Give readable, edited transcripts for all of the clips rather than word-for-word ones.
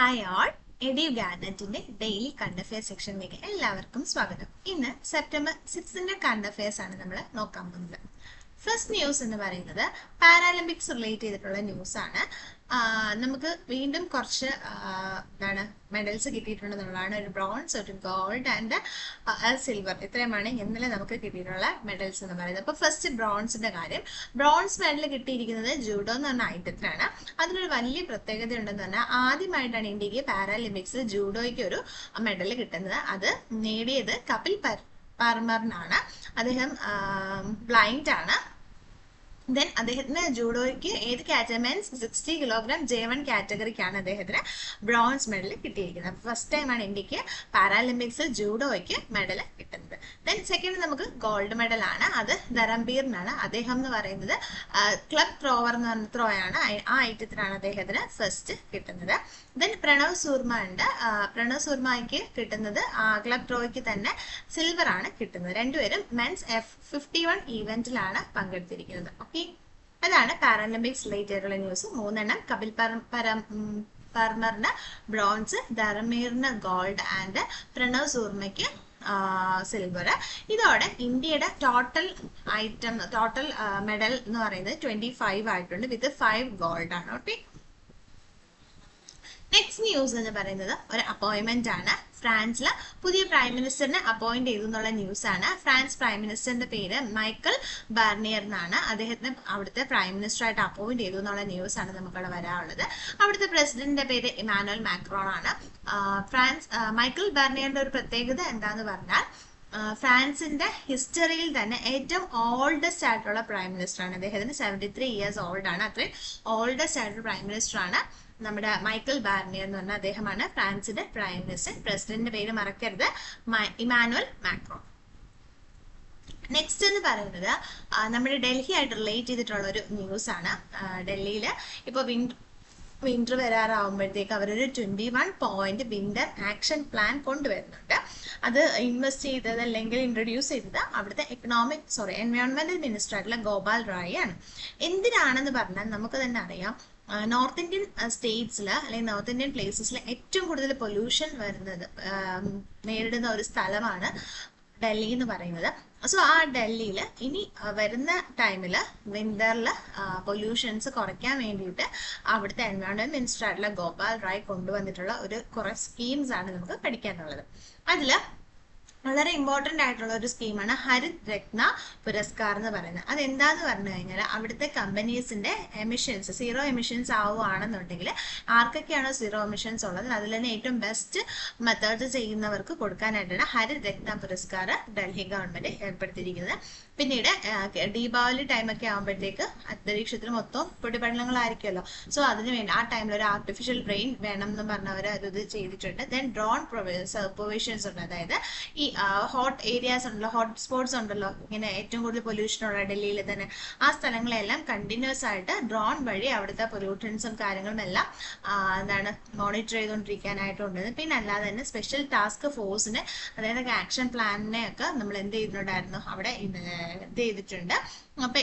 Hi all, എഡ്യൂ ഗാഡ്നറ്റിന്റെ daily current affairs സെക്ഷനിലേക്ക് എല്ലാവർക്കും സ്വാഗതം. ഇന്ന് സെപ്റ്റംബർ 6 കറണ്ട് അഫെയർസ് ആണ് നമ്മൾ നോക്കാൻ പോകുന്നത്. ഫസ്റ്റ് ന്യൂസ് എന്ന് പറയുന്നത് പാരാലിമ്പിക്സ് റിലേറ്റ് ചെയ്തിട്ടുള്ള ന്യൂസ് ആണ്. നമുക്ക് വീണ്ടും കുറച്ച് മെഡൽസ് കിട്ടിയിട്ടുണ്ടെന്നുള്ളതാണ്. ഒരു ബ്രോൺസ്, ഒരു ഗോൾഡ് ആൻഡ് സിൽവർ, ഇത്രയുമാണ് ഇന്നലെ നമുക്ക് കിട്ടിയിട്ടുള്ള മെഡൽസ് എന്ന് പറയുന്നത്. അപ്പോൾ ഫസ്റ്റ് ബ്രോൺസിന്റെ കാര്യം, ബ്രോൺസ് മെഡൽ കിട്ടിയിരിക്കുന്നത് ജൂഡോ എന്ന് പറഞ്ഞ ഐറ്റത്തിനാണ്. അതിനൊരു വലിയ പ്രത്യേകത ഉണ്ടെന്ന് പറഞ്ഞാൽ ആദ്യമായിട്ടാണ് ഇന്ത്യക്ക് പാരാലിമ്പിക്സിൽ ജൂഡോയ്ക്ക് ഒരു മെഡൽ കിട്ടുന്നത്. അത് നേടിയത് കപിൽ പർമറിനാണ്. അദ്ദേഹം ബ്ലൈൻഡ് ആണ്. ദെൻ അദ്ദേഹത്തിന് ജൂഡോയ്ക്ക് ഏത് കാറ്റഗറി, മീൻസ് 60 കിലോഗ്രാം J1 കാറ്റഗറിക്കാണ് അദ്ദേഹത്തിന് ബ്രോൺസ് മെഡൽ കിട്ടിയിരിക്കുന്നത്. അപ്പോൾ ഫസ്റ്റ് ടൈമാണ് ഇന്ത്യക്ക് പാരാലിമ്പിക്സിൽ ജൂഡോയ്ക്ക് മെഡൽ കിട്ടുന്നത്. ദെൻ സെക്കൻഡ് നമുക്ക് ഗോൾഡ് മെഡൽ ആണ്. അത് ധരംബീറിനാണ്. അദ്ദേഹം എന്ന് പറയുന്നത് ക്ലബ് ത്രോവർ എന്ന് പറഞ്ഞ ത്രോയാണ്. ആ ഐറ്റത്തിനാണ് അദ്ദേഹത്തിന് ഫസ്റ്റ് കിട്ടുന്നത്. ദെൻ പ്രണവ് സൂർമ ഉണ്ട്. പ്രണവ് സൂർമയ്ക്ക് കിട്ടുന്നത് ക്ലബ് ത്രോയ്ക്ക് തന്നെ സിൽവർ ആണ് കിട്ടുന്നത്. രണ്ടുപേരും മെൻസ് F51 ഈവന്റിലാണ് പങ്കെടുത്തിരിക്കുന്നത്. ഓക്കെ, അതാണ് പാരാലിമ്പിക്സ് റിലേറ്റഡ് ആയിട്ടുള്ള ന്യൂസ്. 3 കപിൽ പർമറിന് ബ്രോൺസ്, ധർമ്മീറിന് ഗോൾഡ് ആൻഡ് പ്രണവ് സൂർമയ്ക്ക് സിൽവർ. ഇതോടെ ഇന്ത്യയുടെ ടോട്ടൽ മെഡൽ എന്ന് പറയുന്നത് 25 ആയിട്ടുണ്ട്, വിത്ത് 5 ഗോൾഡ് ആണ്. ഓക്കെ, നെക്സ്റ്റ് ന്യൂസ് എന്ന് പറയുന്നത് ഒരു അപ്പോയിന്റ്മെന്റ് ആണ്. ഫ്രാൻസിൽ പുതിയ പ്രൈം മിനിസ്റ്ററിനെ അപ്പോയിന്റ് ചെയ്തു എന്നുള്ള ന്യൂസ് ആണ്. ഫ്രാൻസ് പ്രൈം മിനിസ്റ്ററിന്റെ പേര് മൈക്കൽ ബാർണിയർ എന്നാണ്. അദ്ദേഹത്തിന് അവിടുത്തെ പ്രൈം മിനിസ്റ്റർ ആയിട്ട് അപ്പോയിന്റ് ചെയ്തു എന്നുള്ള ന്യൂസ് ആണ് നമുക്കവിടെ വരാനുള്ളത്. അവിടുത്തെ പ്രസിഡന്റിന്റെ പേര് ഇമാനുവൽ മാക്രോൺ ആണ്. മൈക്കൽ ബാർണിയറിന്റെ ഒരു പ്രത്യേകത എന്താന്ന് പറഞ്ഞാൽ, ഫ്രാൻസിന്റെ ഹിസ്റ്ററിയിൽ തന്നെ ഏറ്റവും ഓൾഡസ്റ്റ് ആയിട്ടുള്ള പ്രൈം മിനിസ്റ്റർ ആണ്. അദ്ദേഹത്തിന് 73 ഇയേഴ്സ് ഓൾഡ് ആണ്. അത്രയും ഓൾഡസ്റ്റ് ആയിട്ടുള്ള പ്രൈം മിനിസ്റ്റർ ആണ് നമ്മുടെ മൈക്കൽ ബാർണിയർ എന്ന് പറഞ്ഞ അദ്ദേഹമാണ് ഫ്രാൻസിന്റെ പ്രൈം മിനിസ്റ്റർ. പ്രസിഡന്റിന്റെ പേര് മറക്കരുത്, ഇമാനുവൽ മാക്രോൺ. നെക്സ്റ്റ് എന്ന് പറയുന്നത് നമ്മുടെ ഡൽഹി ആയിട്ട് റിലേറ്റ് ചെയ്തിട്ടുള്ള ഒരു ന്യൂസ് ആണ്. ഡൽഹിയിൽ ഇപ്പോൾ വിന്റർ വരാറാവുമ്പോഴത്തേക്ക് അവരൊരു 21 പോയിന്റ് വിന്റർ ആക്ഷൻ പ്ലാൻ കൊണ്ടുവരുന്നുണ്ട്. അത് ഇൻവെസ്റ്റ് ചെയ്തത് അല്ലെങ്കിൽ ഇൻട്രൊഡ്യൂസ് ചെയ്തത് അവിടുത്തെ എൻവയോൺമെന്റൽ മിനിസ്റ്റർ ആയിട്ടുള്ള ഗോപാൽ റായി ആണ്. എന്തിനാണെന്ന് പറഞ്ഞാൽ നമുക്ക് തന്നെ അറിയാം, നോർത്ത് ഇന്ത്യൻ സ്റ്റേറ്റ്സിൽ അല്ലെങ്കിൽ നോർത്ത് ഇന്ത്യൻ പ്ലേസസിൽ ഏറ്റവും കൂടുതൽ പൊല്യൂഷൻ നേരിടുന്ന ഒരു സ്ഥലമാണ് ഡൽഹി എന്ന് പറയുന്നത്. സോ ആ ഡൽഹിയിൽ ഇനി വരുന്ന ടൈമിൽ വിന്ററിൽ പൊല്യൂഷൻസ് കുറയ്ക്കാൻ വേണ്ടിയിട്ട് അവിടുത്തെ എൻവയോൺമെന്റ് മിനിസ്റ്റർ ആയിട്ടുള്ള ഗോപാൽ റായ് കൊണ്ടുവന്നിട്ടുള്ള കുറെ സ്കീംസ് ആണ് നമുക്ക് പഠിക്കാനുള്ളത്. അതിൽ വളരെ ഇമ്പോർട്ടൻ്റ് ആയിട്ടുള്ള ഒരു സ്കീമാണ് ഹരിത് രത്ന പുരസ്കാർ എന്ന് പറയുന്നത്. അതെന്താന്ന് പറഞ്ഞു കഴിഞ്ഞാൽ, അവിടുത്തെ കമ്പനീസിന്റെ എമിഷൻസ് സീറോ എമിഷൻസ് ആവുകയാണെന്നുണ്ടെങ്കിൽ ആർക്കൊക്കെയാണോ സീറോ എമിഷൻസ് ഉള്ളത് അതിൽ തന്നെ ഏറ്റവും ബെസ്റ്റ് മെത്തേഡ്സ് ചെയ്യുന്നവർക്ക് കൊടുക്കാനായിട്ടാണ് ഹരിത് രത്ന പുരസ്കാർ ഡൽഹി ഗവൺമെന്റ് ഏർപ്പെടുത്തിയിരിക്കുന്നത്. പിന്നീട് ദീപാവലി ടൈമൊക്കെ ആകുമ്പോഴത്തേക്ക് അന്തരീക്ഷത്തിൽ മൊത്തം പൊടിപടലങ്ങളായിരിക്കുമല്ലോ. സോ അതിന് വേണ്ടി ആ ടൈമിൽ ഒരു ആർട്ടിഫിഷ്യൽ റെയിൻ വേണം എന്ന് പറഞ്ഞവർ അത് ചെയ്തിട്ടുണ്ട്. ദെൻ ഡ്രോൺ പ്രൊവിഷൻസ് ഉണ്ട്. അതായത് ഈ ഹോട്ട് ഏരിയാസ് ഉണ്ടല്ലോ, ഹോട്ട് സ്പോട്ട്സ് ഉണ്ടല്ലോ, ഇങ്ങനെ ഏറ്റവും കൂടുതൽ പൊല്യൂഷൻ ഉള്ള ഡൽഹിയിൽ തന്നെ, ആ സ്ഥലങ്ങളെല്ലാം കണ്ടിന്യൂസ് ആയിട്ട് ഡ്രോൺ വഴി അവിടുത്തെ പൊല്യൂഷൻസും കാര്യങ്ങളും എല്ലാം മോണിറ്റർ ചെയ്തുകൊണ്ടിരിക്കാനായിട്ടുണ്ട്. പിന്നെ അല്ലാതെ തന്നെ സ്പെഷ്യൽ ടാസ്ക് ഫോഴ്സിനെ, അതായത് ആക്ഷൻ പ്ലാനിനെ ഒക്കെ നമ്മൾ എന്ത് ചെയ്തിട്ടുണ്ടായിരുന്നു, അവിടെ ഇത് ചെയ്തിട്ടുണ്ട്. അപ്പൊ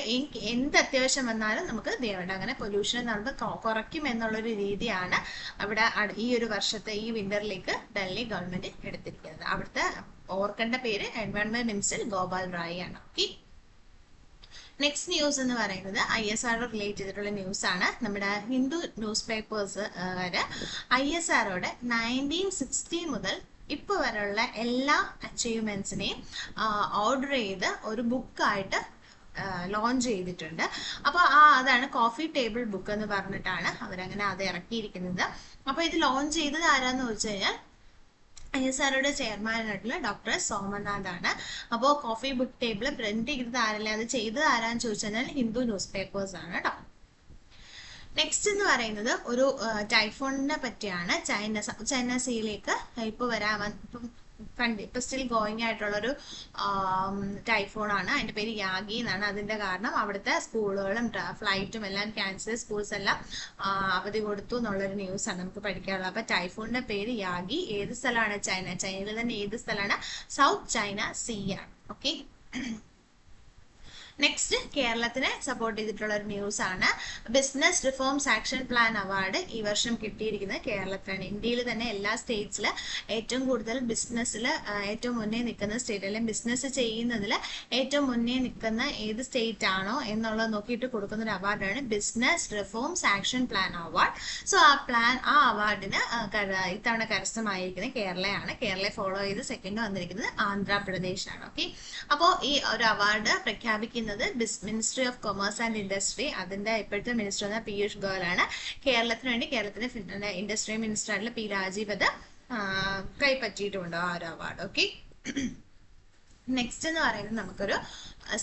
എന്ത് അത്യാവശ്യം വന്നാലും നമുക്ക് അങ്ങനെ പൊല്യൂഷൻ നമ്മൾ കുറയ്ക്കും എന്നുള്ളൊരു രീതിയാണ് അവിടെ ഈ ഒരു വർഷത്തെ ഈ വിന്ററിലേക്ക് ഡൽഹി ഗവൺമെന്റ് എടുത്തിരിക്കുന്നത്. അവിടുത്തെ ഓർക്കേണ്ട പേര് എൻവയോൺമെന്റ് മിനിസ്റ്റർ ഗോപാൽ റായ് ആണ്. ഓക്കെ, നെക്സ്റ്റ് ന്യൂസ് എന്ന് പറയുന്നത് ISR റിലേറ്റ് ചെയ്തിട്ടുള്ള ന്യൂസ് ആണ്. നമ്മുടെ ഹിന്ദു ന്യൂസ് പേപ്പേഴ്സ് ISROടെ 1960 മുതൽ ഇപ്പോൾ വരെയുള്ള എല്ലാ അച്ചീവ്മെന്റ്സിനെയും ഓർഡർ ചെയ്ത് ഒരു ബുക്കായിട്ട് ലോഞ്ച് ചെയ്തിട്ടുണ്ട്. അപ്പോൾ അതാണ് കോഫി ടേബിൾ ബുക്ക് എന്ന് പറഞ്ഞിട്ടാണ് അവരങ്ങനെ അത് ഇറക്കിയിരിക്കുന്നത്. അപ്പോൾ ഇത് ലോഞ്ച് ചെയ്തത് ആരാന്ന് ചോദിച്ചു കഴിഞ്ഞാൽ ISROയുടെ ചെയർമാനായിട്ടുള്ള ഡോക്ടർ സോമനാഥ് ആണ്. അപ്പോൾ കോഫി ബുക്ക് ടേബിൾ പ്രിന്റ് ചെയ്തത് ആരല്ലേ, അത് ചെയ്തത് ആരാന്ന് ചോദിച്ചു കഴിഞ്ഞാൽ ഹിന്ദു ന്യൂസ് പേപ്പേഴ്സ് ആണ് കേട്ടോ. നെക്സ്റ്റ് എന്ന് പറയുന്നത് ഒരു ടൈഫോണിനെ പറ്റിയാണ്. ചൈന സീയിലേക്ക് ഇപ്പോൾ ഇപ്പൊ സ്റ്റിൽ ഗോയിങ് ആയിട്ടുള്ള ഒരു ടൈഫോൺ ആണ്. അതിന്റെ പേര് യാഗി എന്നാണ്. അതിന്റെ കാരണം അവിടുത്തെ സ്കൂളുകളും ഫ്ലൈറ്റും എല്ലാം ക്യാൻസൽ, സ്കൂൾസ് എല്ലാം അവധി കൊടുത്തു എന്നുള്ളൊരു ന്യൂസ് ആണ് നമുക്ക് പഠിക്കാനുള്ളത്. അപ്പൊ ടൈഫോണിന്റെ പേര് യാഗി. ഏത് സ്ഥലമാണ്? ചൈനയിൽ തന്നെ ഏത് സ്ഥലമാണ്? സൗത്ത് ചൈന സീ ആണ്. ഓക്കെ, നെക്സ്റ്റ് കേരളത്തിനെ സപ്പോർട്ട് ചെയ്തിട്ടുള്ള ഒരു ന്യൂസ് ആണ്. Business reforms action plan award ഈ വർഷം കിട്ടിയിരിക്കുന്നത് കേരളത്തിലാണ്. ഇന്ത്യയിൽ തന്നെ എല്ലാ സ്റ്റേറ്റ്സിൽ ഏറ്റവും കൂടുതൽ ബിസിനസ്സിൽ ഏറ്റവും മുന്നേ നിൽക്കുന്ന സ്റ്റേറ്റ്, അല്ലെങ്കിൽ ബിസിനസ് ചെയ്യുന്നതിൽ ഏറ്റവും മുന്നേ നിൽക്കുന്ന ഏത് സ്റ്റേറ്റ് ആണോ എന്നുള്ളത് നോക്കിയിട്ട് കൊടുക്കുന്ന ഒരു അവാർഡാണ് business reforms action plan award. So ആ അവാർഡിന് ഇത്തവണ കരസ്ഥമായിരിക്കുന്നത് കേരളയാണ്. കേരളയെ ഫോളോ ചെയ്ത് സെക്കൻഡ് വന്നിരിക്കുന്നത് ആന്ധ്രാപ്രദേശ് ആണ്. ഓക്കെ, അപ്പോൾ ഈ ഒരു അവാർഡ് പ്രഖ്യാപിക്കുന്നത് ministry of commerce and industry, അതിന്റെ ഇപ്പോഴത്തെ മിനിസ്റ്റർ എന്ന പീയൂഷ് ഗോയലാണ്. കേരളത്തിന് വേണ്ടി കേരളത്തിന്റെ ഇൻഡസ്ട്രി മിനിസ്റ്റർ ആയിട്ടുള്ള പി രാജീവ് അത് കൈപ്പറ്റിയിട്ടുണ്ടോ ആ ഒരു അവാർഡ്. ഓക്കെ, നെക്സ്റ്റ് എന്ന് പറയുന്നത് നമുക്കൊരു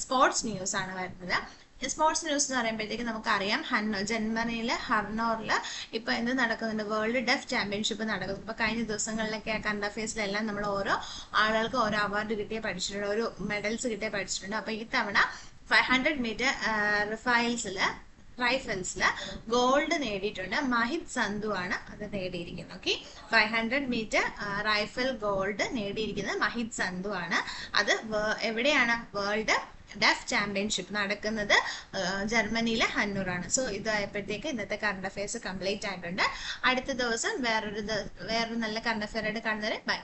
സ്പോർട്സ് ന്യൂസ് ആണ് വരുന്നത്. സ്പോർട്സ് ന്യൂസ് എന്ന് പറയുമ്പോഴത്തേക്ക് നമുക്കറിയാം ജർമ്മനിയിലെ ഹർണോറിൽ ഇപ്പൊ എന്ത് നടക്കുന്നുണ്ട്, വേൾഡ് ഡെഫ് ചാമ്പ്യൻഷിപ്പ് നടക്കുന്നു. ഇപ്പൊ കഴിഞ്ഞ ദിവസങ്ങളിലൊക്കെ കറണ്ട് അഫയേഴ്സിലെല്ലാം നമ്മൾ ഓരോ ആളുകൾക്ക് ഓരോ അവാർഡ് കിട്ടിയ പഠിച്ചിട്ടുണ്ട്, ഒരു മെഡൽസ് കിട്ടിയ പഠിച്ചിട്ടുണ്ട്. അപ്പൊ ഈ തവണ 500 മീറ്റർ റൈഫിൾസിൽ ഗോൾഡ് നേടിയിട്ടുണ്ട്. മഹിത് സന്ധു ആണ് അത് നേടിയിരിക്കുന്നത്. ഓക്കെ, 500 മീറ്റർ റൈഫിൾ ഗോൾഡ് നേടിയിരിക്കുന്നത് മഹിത് സന്ധു ആണ്. അത് എവിടെയാണ്? വേൾഡ് ഡെഫ് ചാമ്പ്യൻഷിപ്പ് നടക്കുന്നത് ജർമ്മനിയിലെ ഹന്നൂറാണ്. സോ ഇതായപ്പോഴത്തേക്ക് ഇന്നത്തെ കറണ്ട് അഫയേഴ്സ് കംപ്ലീറ്റ് ആയിട്ടുണ്ട്. അടുത്ത ദിവസം വേറൊരു നല്ല കറണ്ട് അഫയർ ആയിട്ട് കാണുന്നവരെ ബൈ.